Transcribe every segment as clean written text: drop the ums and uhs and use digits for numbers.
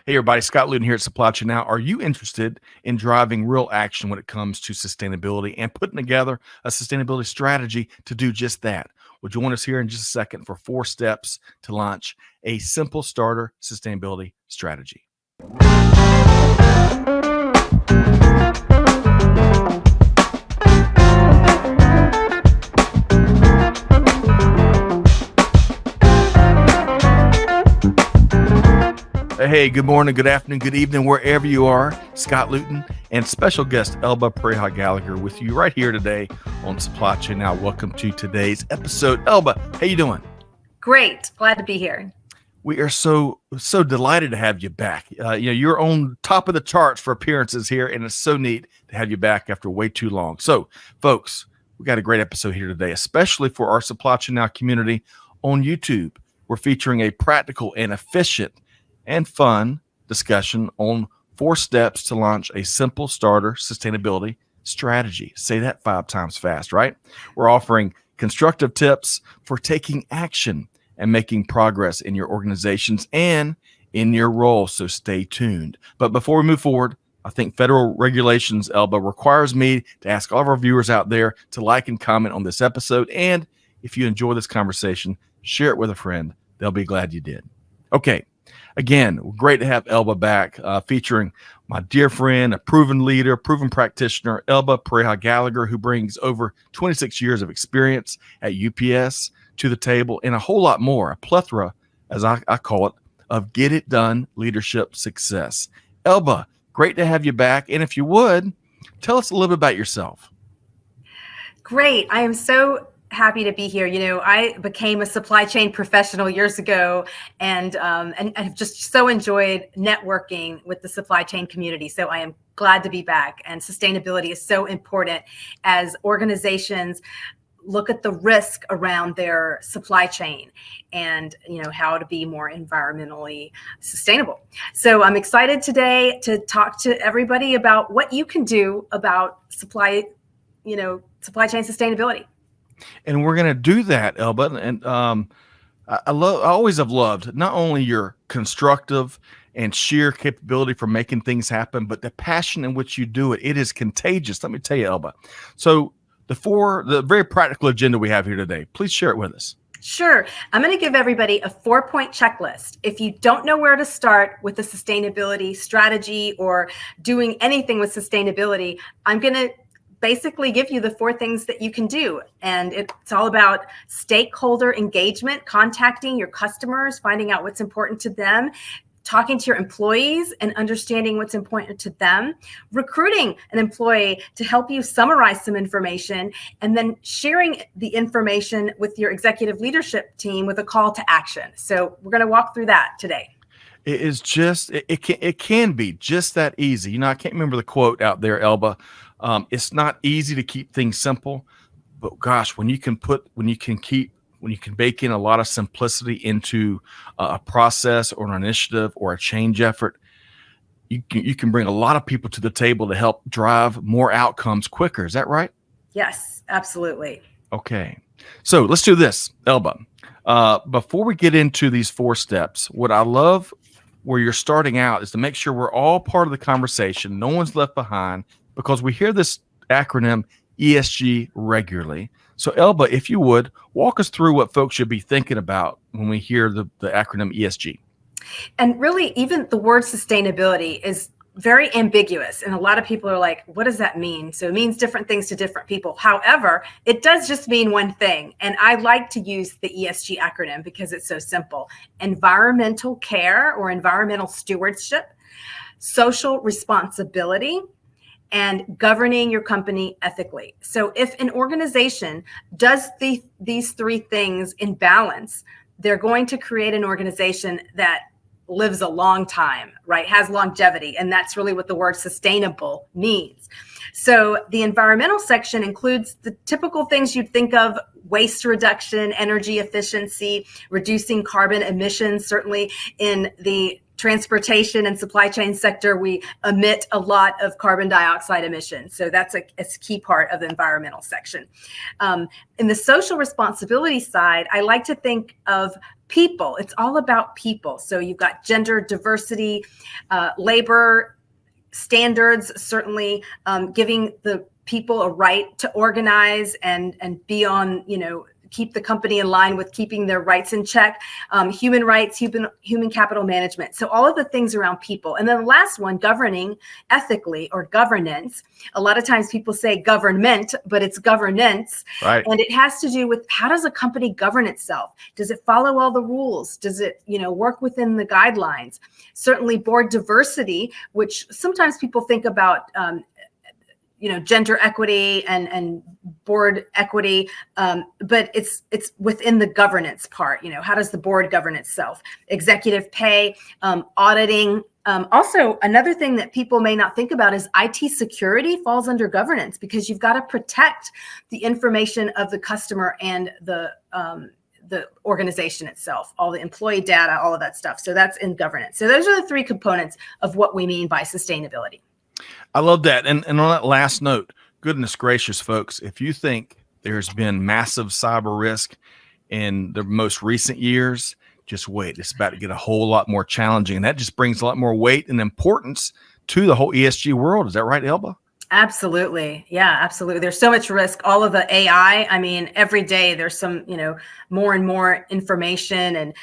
Hey everybody, Scott Luton here at Supply Chain Now. Are you interested in driving real action when it comes to sustainability and putting together a sustainability strategy to do just that? Well, join us here in just a second for 4 steps to launch a simple starter sustainability strategy. Hey, good morning, good afternoon, good evening, wherever you are. Scott Luton and special guest Elba Pareja-Gallagher with you right here today on Supply Chain Now. Welcome to today's episode. Elba, how you doing? Great. Glad to be here. We are so delighted to have you back. You're on top of the charts for appearances here, and it's so neat to have you back after way too long. So, folks, we got a great episode here today, especially for our Supply Chain Now community on YouTube. We're featuring a practical and efficient and fun discussion on 4 steps to launch a simple starter sustainability strategy. Say that 5 times fast, right? We're offering constructive tips for taking action and making progress in your organizations and in your role. So stay tuned. But before we move forward, I think federal regulations, Elba, requires me to ask all of our viewers out there to like and comment on this episode. And if you enjoy this conversation, share it with a friend. They'll be glad you did. Okay. Again, great to have Elba back, featuring my dear friend, a proven leader, proven practitioner, Elba Pareja-Gallagher, who brings over 26 years of experience at UPS to the table and a whole lot more, a plethora, as I call it, of get it done leadership success. Elba, great to have you back. And if you would, tell us a little bit about yourself. Great. I am so happy to be here. You know, I became a supply chain professional years ago and I've just so enjoyed networking with the supply chain community. So I am glad to be back. And sustainability is so important as organizations look at the risk around their supply chain and, you know, how to be more environmentally sustainable. So I'm excited today to talk to everybody about what you can do about supply chain sustainability. And we're going to do that, Elba. And I always have loved not only your constructive and sheer capability for making things happen, but the passion in which you do it. It is contagious. Let me tell you, Elba. So the very practical agenda we have here today, please share it with us. Sure. I'm going to give everybody a 4-point checklist. If you don't know where to start with a sustainability strategy or doing anything with sustainability, I'm going to basically give you the 4 things that you can do. And it's all about stakeholder engagement, contacting your customers, finding out what's important to them, talking to your employees and understanding what's important to them, recruiting an employee to help you summarize some information, and then sharing the information with your executive leadership team with a call to action. So we're going to walk through that today. It is just, it can be just that easy. You know, I can't remember the quote out there, Elba. It's not easy to keep things simple, but gosh, when you can bake in a lot of simplicity into a process or an initiative or a change effort, you can bring a lot of people to the table to help drive more outcomes quicker. Is that right? Yes, absolutely. Okay. So let's do this, Elba. Before we get into these 4 steps, what I love where you're starting out is to make sure we're all part of the conversation. No one's left behind, because we hear this acronym ESG regularly. So Elba, if you would, walk us through what folks should be thinking about when we hear the acronym ESG. And really, even the word sustainability is very ambiguous. And a lot of people are like, what does that mean? So it means different things to different people. However, it does just mean one thing. And I like to use the ESG acronym because it's so simple. Environmental care or environmental stewardship, social responsibility, and governing your company ethically. So if an organization does these 3 things in balance, they're going to create an organization that lives a long time, right? Has longevity. And that's really what the word sustainable means. So the environmental section includes the typical things you'd think of: waste reduction, energy efficiency, reducing carbon emissions, certainly in the transportation and supply chain sector, we emit a lot of carbon dioxide emissions. So that's a key part of the environmental section. In the social responsibility side, I like to think of people. It's all about people. So you've got gender diversity, labor standards, certainly giving the people a right to organize and be on, keep the company in line with keeping their rights in check, human rights, human capital management. So all of the things around people. And then the last one, governing ethically or governance. A lot of times people say government, but it's governance. Right. And it has to do with how does a company govern itself? Does it follow all the rules? Does it, work within the guidelines? Certainly board diversity, which sometimes people think about gender equity and board equity, but it's within the governance part. How does the board govern itself? Executive pay, auditing. Also, another thing that people may not think about is IT security falls under governance, because you've got to protect the information of the customer and the organization itself, all the employee data, all of that stuff. So that's in governance. So those are the three components of what we mean by sustainability. I love that. And on that last note, goodness gracious, folks, if you think there's been massive cyber risk in the most recent years, just wait. It's about to get a whole lot more challenging. And that just brings a lot more weight and importance to the whole ESG world. Is that right, Elba? Absolutely. Yeah, absolutely. There's so much risk. All of the AI, every day there's some, more and more information and,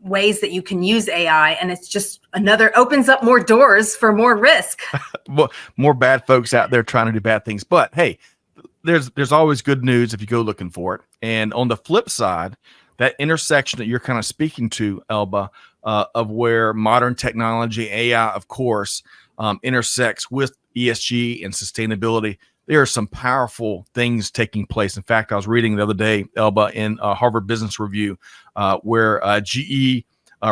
ways that you can use AI, and it's just opens up more doors for more risk. More bad folks out there trying to do bad things. But hey, there's always good news if you go looking for it. And on the flip side, that intersection that you're kind of speaking to, Elba, of where modern technology, AI, of course, intersects with ESG and sustainability, there are some powerful things taking place. In fact, I was reading the other day, Elba, in Harvard Business Review, where GE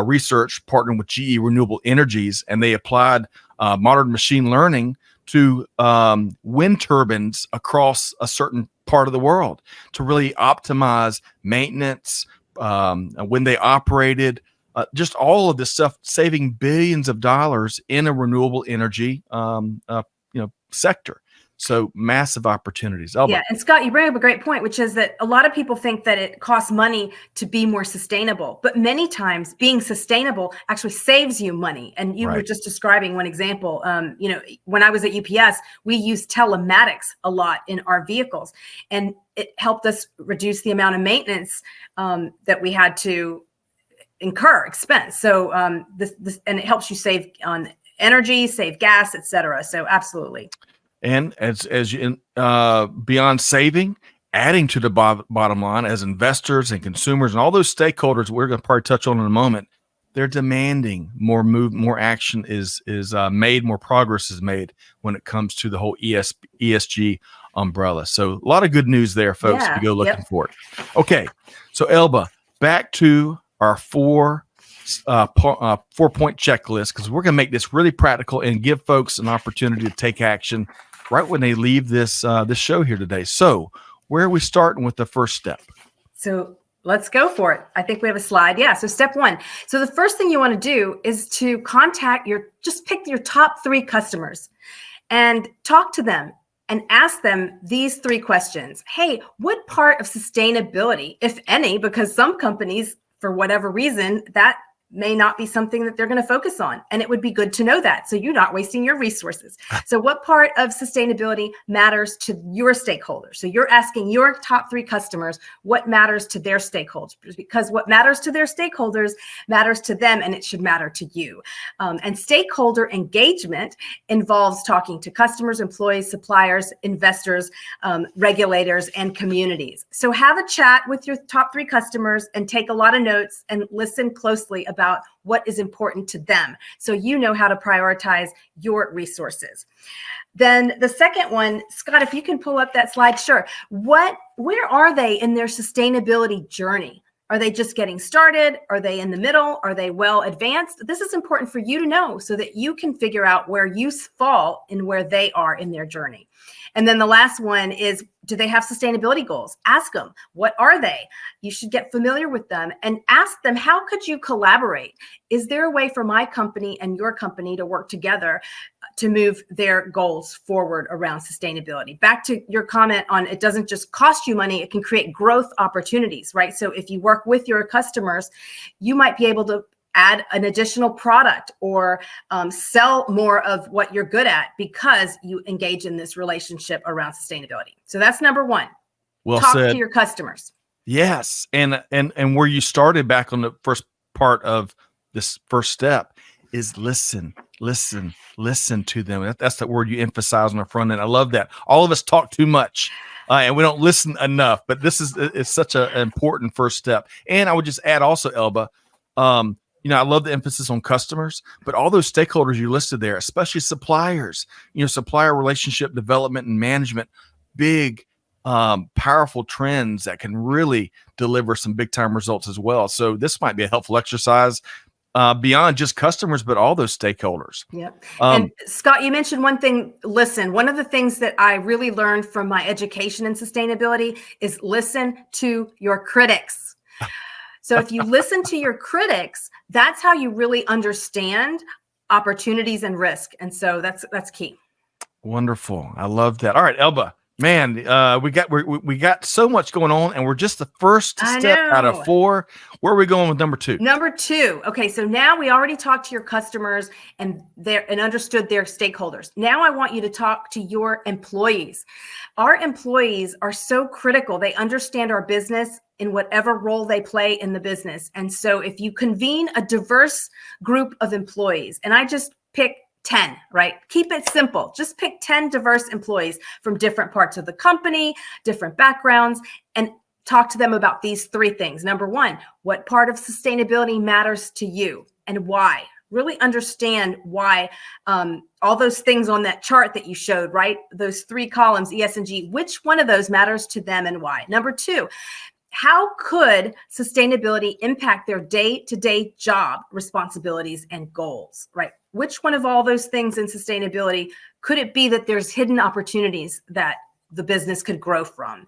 Research partnered with GE Renewable Energies, and they applied modern machine learning to wind turbines across a certain part of the world to really optimize maintenance, when they operated, just all of this stuff, saving billions of dollars in a renewable energy sector. So massive opportunities. Elba. Yeah. And Scott, you bring up a great point, which is that a lot of people think that it costs money to be more sustainable, but many times being sustainable actually saves you money. And you were just describing one example. When I was at UPS, we used telematics a lot in our vehicles, and it helped us reduce the amount of maintenance that we had to incur expense. So and it helps you save on energy, save gas, et cetera. So absolutely. And as you, beyond saving, adding to the bottom line as investors and consumers and all those stakeholders we're going to probably touch on in a moment, they're demanding more action is made, more progress is made when it comes to the whole ESG umbrella. So a lot of good news there, folks, if you go looking for it. Okay, so Elba, back to our 4-point checklist, because we're going to make this really practical and give folks an opportunity to take action right when they leave this show here today. So where are we starting with the first step? So let's go for it. I think we have a slide. Yeah. So step 1. So the first thing you want to do is to just pick your top 3 customers and talk to them and ask them these 3 questions. Hey, what part of sustainability, if any, because some companies, for whatever reason, that may not be something that they're going to focus on. And it would be good to know that, so you're not wasting your resources. So what part of sustainability matters to your stakeholders? So you're asking your top 3 customers what matters to their stakeholders, because what matters to their stakeholders matters to them, and it should matter to you. And stakeholder engagement involves talking to customers, employees, suppliers, investors, regulators, and communities. So have a chat with your top 3 customers and take a lot of notes and listen closely about what is important to them, so you know how to prioritize your resources. Then the second one, Scott, if you can pull up that slide, sure. Where are they in their sustainability journey? Are they just getting started? Are they in the middle? Are they well advanced? This is important for you to know so that you can figure out where you fall and where they are in their journey. And then the last one is, do they have sustainability goals? Ask them, what are they? You should get familiar with them and ask them, how could you collaborate? Is there a way for my company and your company to work together to move their goals forward around sustainability? Back to your comment on, it doesn't just cost you money, it can create growth opportunities, right? So if you work with your customers, you might be able to add an additional product or sell more of what you're good at because you engage in this relationship around sustainability. So that's number one. Well Talk said. to your customers. Yes. And where you started back on the first part of this first step is listen to them. That's the word you emphasize on the front end. I love that. All of us talk too much and we don't listen enough, but it's such an important first step. And I would just add also, Elba, I love the emphasis on customers, but all those stakeholders you listed there, especially suppliers, supplier relationship development and management, big, powerful trends that can really deliver some big time results as well. So this might be a helpful exercise beyond just customers, but all those stakeholders. Yeah. And Scott, you mentioned one thing, listen. One of the things that I really learned from my education in sustainability is listen to your critics. So if you listen to your critics, that's how you really understand opportunities and risk. And so that's key. Wonderful. I love that. All right, Elba, man, we got so much going on, and we're just the first step out of 4. Where are we going with number 2? Number 2. Okay, so now we already talked to your customers and understood their stakeholders. Now I want you to talk to your employees. Our employees are so critical. They understand our business in whatever role they play in the business. And so if you convene a diverse group of employees, and I just pick 10, right? Keep it simple. Just pick 10 diverse employees from different parts of the company, different backgrounds, and talk to them about these 3 things. Number 1, what part of sustainability matters to you and why? Really understand why all those things on that chart that you showed, right? Those 3 columns, E, S, and G, which one of those matters to them and why? Number 2, how could sustainability impact their day-to-day job responsibilities and goals, right? Which one of all those things in sustainability could it be that there's hidden opportunities that the business could grow from?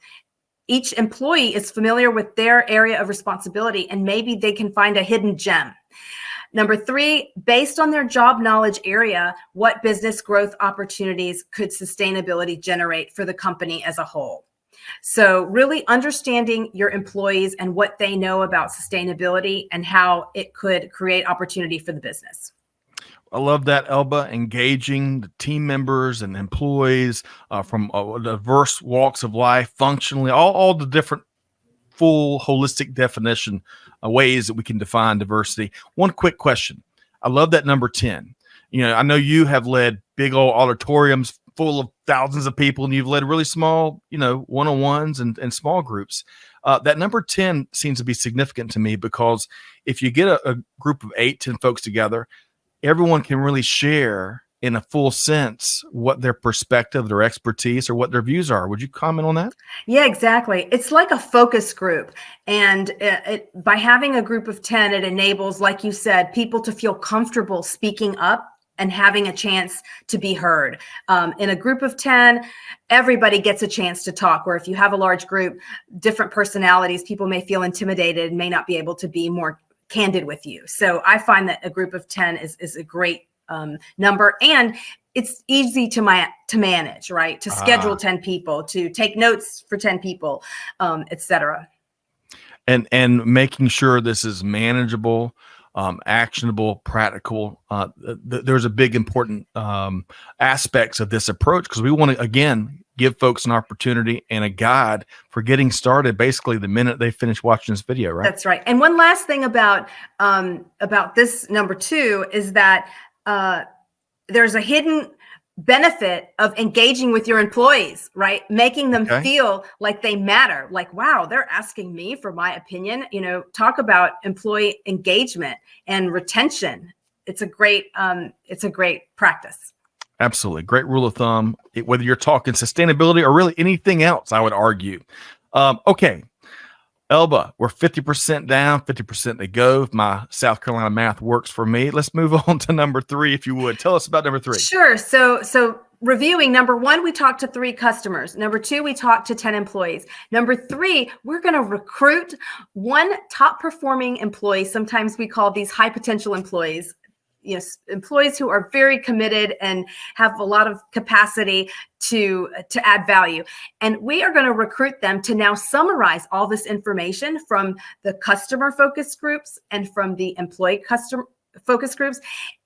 Each employee is familiar with their area of responsibility, and maybe they can find a hidden gem. Number 3, based on their job knowledge area, what business growth opportunities could sustainability generate for the company as a whole? So really understanding your employees and what they know about sustainability and how it could create opportunity for the business. I love that, Elba, engaging the team members and employees from diverse walks of life, functionally, all the different full holistic definition ways that we can define diversity. One quick question. I love that number 10. I know you have led big old auditoriums full of thousands of people, and you've led really small, one-on-ones and small groups. That number 10 seems to be significant to me because if you get a group of 8, 10 folks together, everyone can really share in a full sense what their perspective, their expertise, or what their views are. Would you comment on that? Yeah, exactly. It's like a focus group. And by having a group of 10, it enables, like you said, people to feel comfortable speaking up and having a chance to be heard. In a group of 10, everybody gets a chance to talk, where if you have a large group, different personalities, people may feel intimidated and may not be able to be more candid with you. So I find that a group of 10 is a great number, and it's easy to manage, right? To schedule 10 people, to take notes for 10 people, et cetera. And making sure this is manageable, actionable, practical. There's a big important aspects of this approach, because we want to, again, give folks an opportunity and a guide for getting started basically the minute they finish watching this video, right? That's right. And one last thing about this number 2 is that there's a hidden benefit of engaging with your employees, right? Making them feel like they matter, like, wow, they're asking me for my opinion. Talk about employee engagement and retention. It's a great practice. Absolutely. Great rule of thumb, whether you're talking sustainability or really anything else, I would argue. Okay. Elba, we're 50% down, 50% to go. If my South Carolina math works for me, let's move on to number 3, if you would. Tell us about number 3. Sure. So reviewing, number one, we talked to 3 customers. Number 2, we talked to 10 employees. Number 3, we're going to recruit one top performing employee. Sometimes we call these high potential employees. Yes, employees who are very committed and have a lot of capacity to add value. And we are going to recruit them to now summarize all this information from the customer focus groups and from the employee customer focus groups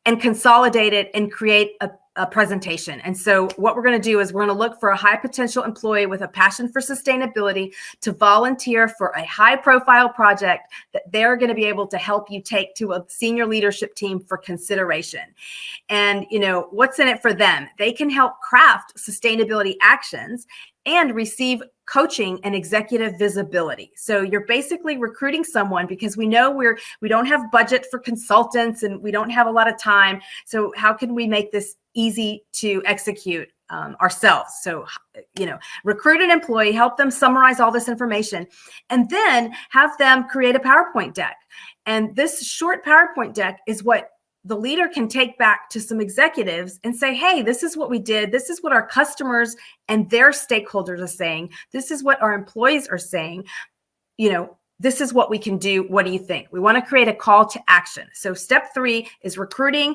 and consolidate it and create a presentation. And so what we're going to do is we're going to look for a high potential employee with a passion for sustainability to volunteer for a high profile project that they're going to be able to help you take to a senior leadership team for consideration. And, what's in it for them? They can help craft sustainability actions and receive coaching and executive visibility. So you're basically recruiting someone because we know we don't have budget for consultants and we don't have a lot of time. So how can we make this easy to execute ourselves? So, recruit an employee, help them summarize all this information, and then have them create a PowerPoint deck. And this short PowerPoint deck is what the leader can take back to some executives and say, hey, this is what we did. This is what our customers and their stakeholders are saying. This is what our employees are saying. This is what we can do. What do you think? We want to create a call to action. So step 3 is recruiting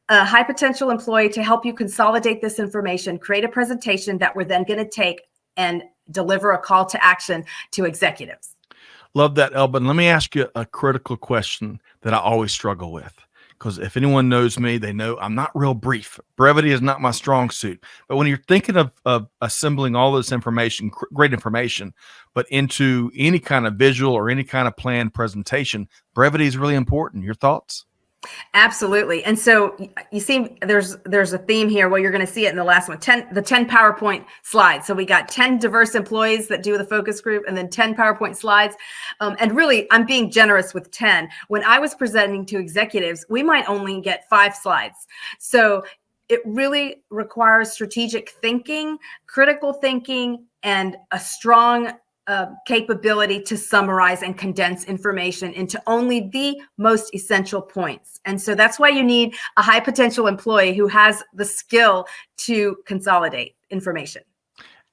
a high potential employee to help you consolidate this information, create a presentation that we're then going to take and deliver a call to action to executives. Love that, Elba. And let me ask you a critical question that I always struggle with. Because if anyone knows me, they know I'm not real brief. Brevity is not my strong suit. But when you're thinking of assembling all this information, great information, but into any kind of visual or any kind of planned presentation, brevity is really important. Your thoughts? Absolutely. And so you see there's a theme here. Well, you're going to see it in the last one, the 10 PowerPoint slides. So we got 10 diverse employees that do the focus group and then 10 PowerPoint slides. And really, I'm being generous with 10. When I was presenting to executives, we might only get 5 slides. So it really requires strategic thinking, critical thinking, and a strong capability to summarize and condense information into only the most essential points. And so that's why you need a high potential employee who has the skill to consolidate information.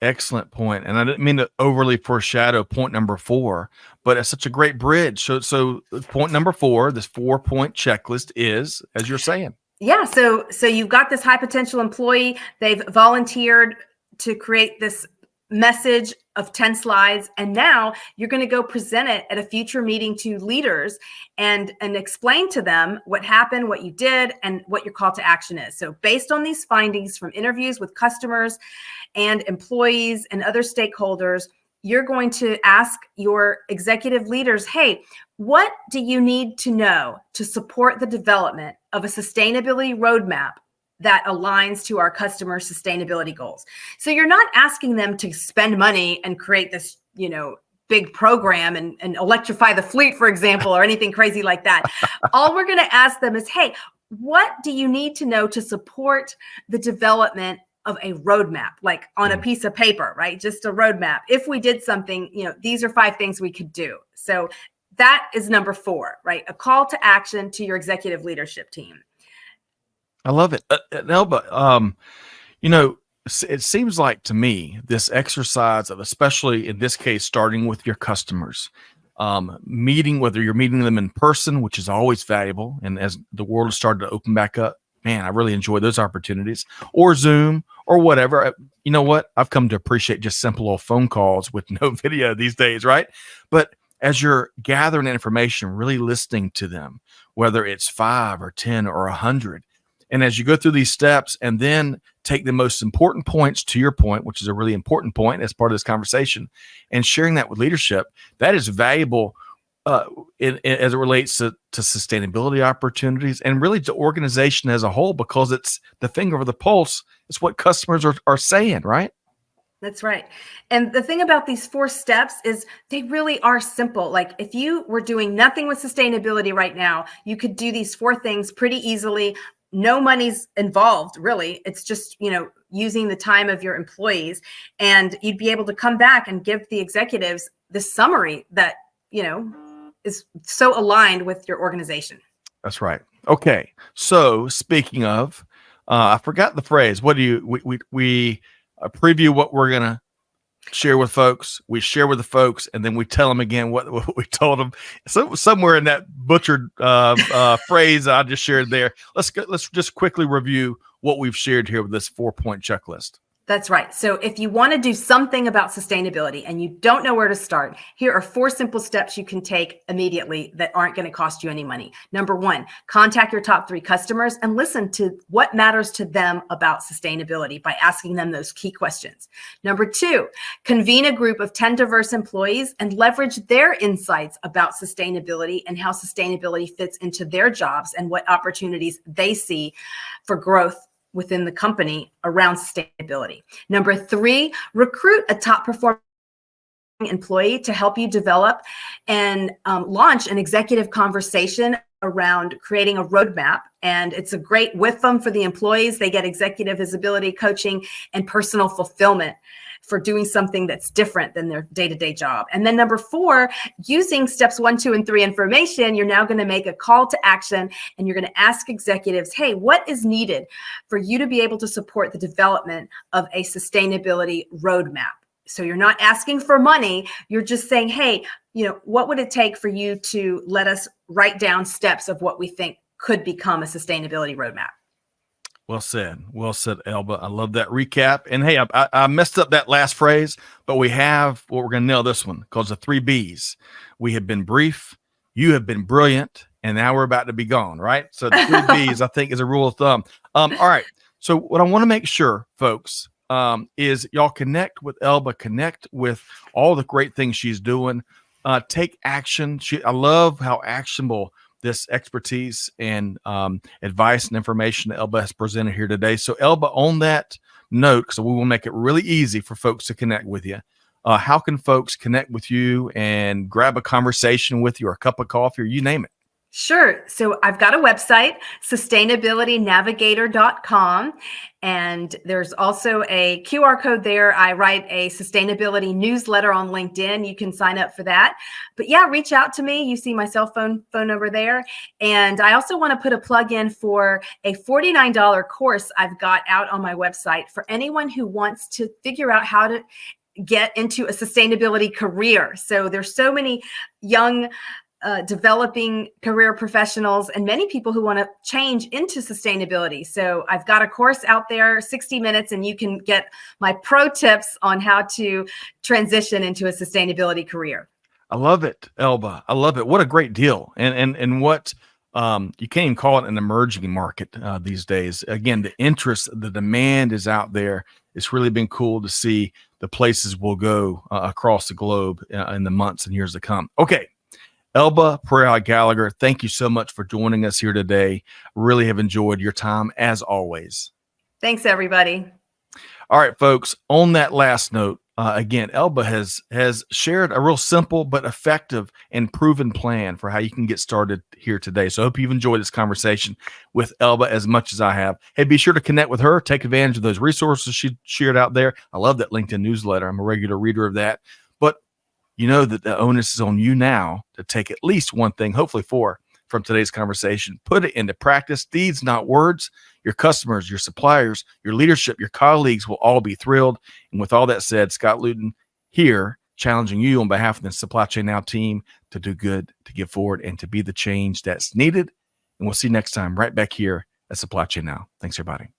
Excellent point. And I didn't mean to overly foreshadow point number 4, but it's such a great bridge. So point number 4, this 4-point checklist is, as you're saying. Yeah. So you've got this high potential employee. They've volunteered to create this message of 10 slides. And now you're going to go present it at a future meeting to leaders and explain to them what happened, what you did, and what your call to action is. So based on these findings from interviews with customers and employees and other stakeholders, you're going to ask your executive leaders, hey, what do you need to know to support the development of a sustainability roadmap that aligns to our customer sustainability goals? So you're not asking them to spend money and create this, big program and electrify the fleet, for example, or anything crazy like that. All we're going to ask them is, hey, what do you need to know to support the development of a roadmap, like on a piece of paper, right? Just a roadmap. If we did something, these are 5 things we could do. So that is number 4, right? A call to action to your executive leadership team. I love it. Elba, it seems like to me, this exercise of, especially in this case, starting with your customers, whether you're meeting them in person, which is always valuable. And as the world has started to open back up, man, I really enjoy those opportunities, or Zoom or whatever. You know what? I've come to appreciate just simple old phone calls with no video these days, right? But as you're gathering information, really listening to them, whether it's 5 or 10 or 100, and as you go through these steps and then take the most important points, to your point, which is a really important point as part of this conversation, and sharing that with leadership, that is valuable as it relates to sustainability opportunities and really to organization as a whole, because it's the finger of the pulse. It's what customers are saying, right? That's right. And the thing about these 4 steps is they really are simple. Like if you were doing nothing with sustainability right now, you could do these 4 things pretty easily. No money's involved, really. It's just, using the time of your employees, and you'd be able to come back and give the executives the summary that, is so aligned with your organization. That's right. Okay. So speaking of, I forgot the phrase. What do you, we preview what we're going to share with folks. We share with the folks, and then we tell them again what we told them. So somewhere in that butchered phrase I just shared there, let's just quickly review what we've shared here with this 4-point checklist. That's right. So if you want to do something about sustainability and you don't know where to start, here are 4 simple steps you can take immediately that aren't going to cost you any money. Number 1, contact your top 3 customers and listen to what matters to them about sustainability by asking them those key questions. Number 2, convene a group of 10 diverse employees and leverage their insights about sustainability and how sustainability fits into their jobs and what opportunities they see for growth within the company around sustainability. Number 3, recruit a top performing employee to help you develop and launch an executive conversation around creating a roadmap. And it's a great with them for the employees. They get executive visibility, coaching, and personal fulfillment for doing something that's different than their day-to-day job. And then number 4, using steps 1, 2, and 3 information, you're now going to make a call to action and you're going to ask executives, hey, what is needed for you to be able to support the development of a sustainability roadmap? So you're not asking for money. You're just saying, hey, what would it take for you to let us write down steps of what we think could become a sustainability roadmap? Well said, Elba. I love that recap. And hey, I messed up that last phrase, but we have what we're going to nail this one, because the 3 B's. We have been brief, you have been brilliant, and now we're about to be gone, right? So the 3 B's, I think, is a rule of thumb. All right. So what I want to make sure, folks, is y'all connect with Elba, connect with all the great things she's doing. Take action. I love how actionable this expertise and advice and information that Elba has presented here today. So Elba, on that note, so we will make it really easy for folks to connect with you. How can folks connect with you and grab a conversation with you or a cup of coffee or you name it? Sure. So I've got a website, sustainabilitynavigator.com. And there's also a QR code there. I write a sustainability newsletter on LinkedIn. You can sign up for that. But yeah, reach out to me. You see my cell phone number there. And I also want to put a plug in for a $49 course I've got out on my website for anyone who wants to figure out how to get into a sustainability career. So there's so many young developing career professionals and many people who want to change into sustainability. So I've got a course out there, 60 minutes, and you can get my pro tips on how to transition into a sustainability career. I love it, Elba. I love it. What a great deal. And what you can't even call it an emerging market these days. Again, the interest, the demand is out there. It's really been cool to see the places we'll go across the globe in the months and years to come. Okay. Elba Pareja-Gallagher, thank you so much for joining us here today. Really have enjoyed your time as always. Thanks, everybody. All right, folks, on that last note, again, Elba has shared a real simple but effective and proven plan for how you can get started here today. So I hope you've enjoyed this conversation with Elba as much as I have. Hey, be sure to connect with her. Take advantage of those resources she shared out there. I love that LinkedIn newsletter. I'm a regular reader of that. But you know that the onus is on you now to take at least one thing, hopefully 4, from today's conversation. Put it into practice, deeds, not words. Your customers, your suppliers, your leadership, your colleagues will all be thrilled. And with all that said, Scott Luton here, challenging you on behalf of the Supply Chain Now team to do good, to give forward, and to be the change that's needed. And we'll see you next time right back here at Supply Chain Now. Thanks, everybody.